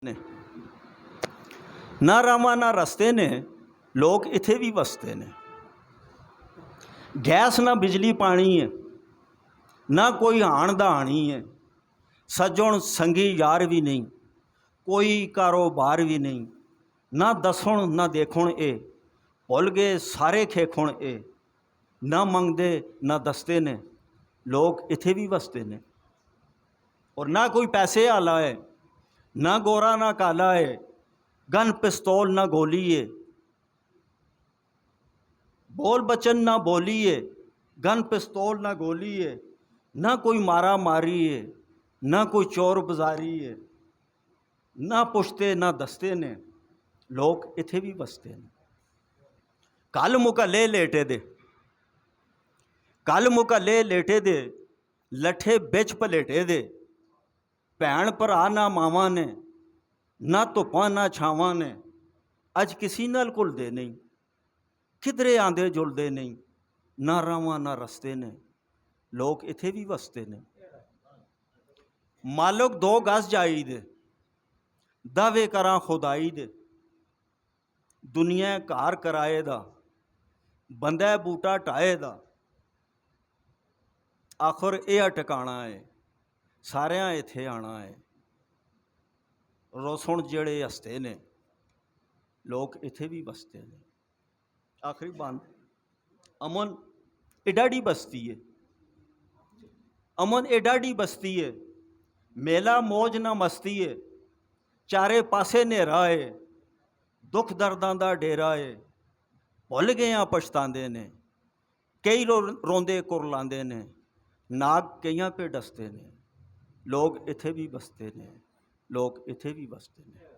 ਨੇ ਨਾ ਰਾਵਾਂ ਨਾ ਰਸਤੇ ਨੇ, ਲੋਕ ਇੱਥੇ ਵੀ ਵਸਦੇ ਨੇ। ਗੈਸ ਨਾ ਬਿਜਲੀ ਪਾਣੀ ਹੈ, ਨਾ ਕੋਈ ਆਣ ਦਾ ਆਣੀ ਹੈ। ਸੱਜਣ ਸੰਗੀ ਯਾਰ ਵੀ ਨਹੀਂ, ਕੋਈ ਕਾਰੋਬਾਰ ਵੀ ਨਹੀਂ। ਨਾ ਦਸਣ ਨਾ ਦੇਖਣ ਇਹ, ਭੁੱਲ ਗਏ ਸਾਰੇ ਖੇਖਣ ਇਹ। ਨਾ ਮੰਗਦੇ ਨਾ ਦੱਸਦੇ ਨੇ, ਲੋਕ ਇੱਥੇ ਵੀ ਵਸਦੇ ਨੇ। ਔਰ ਨਾ ਕੋਈ ਪੈਸੇ ਵਾਲਾ ਹੈ, ना गोरा ना काला है, गन पिस्तौल ना गोली है। बोल बचन ना बोली है, गन पिस्तौल ना गोली है। ना कोई मारा मारी है, ना कोई चोर बाजारी है। ना पुछते ना दसते ने, लोग इत्थे भी बसते हैं। कल मुकले लेटे दे, कल मुकले लेटे दे, लठे बिच पलेटे दे। भैन भरा ना मावां ने, ना धुप्पां ना छावां ने। अज किसी नाल घुलदे नहीं, किधरे आंदे जुलदे नहीं। ना रावां ना रस्ते ने, लोग इत्थे भी वसते ने। मालक 2 गज जाई दे, दावे करां खुदाई दे। दुनिया घर कराए दा, बंदा बूटा ढाए दा। आखिर यह ठिकाना है, सारियां इत्थे आना है। रोसण जेड़े हसते ने, लोग इत्थे भी बसते ने। आखिरी बंद, अमन एडाडी बस्ती है, अमन एडाडी बस्ती है। मेला मौज ना मस्ती है, चारे पासे नेरा है। दुख दर्दां दा डेरा है, भुल गए आ पछतांदे ने। कई रोंदे कुरलांदे ने, नाग कईयां पे डसते ने। लोग इत्थे भी बसते ने, लोग इत्थे भी बसते ने।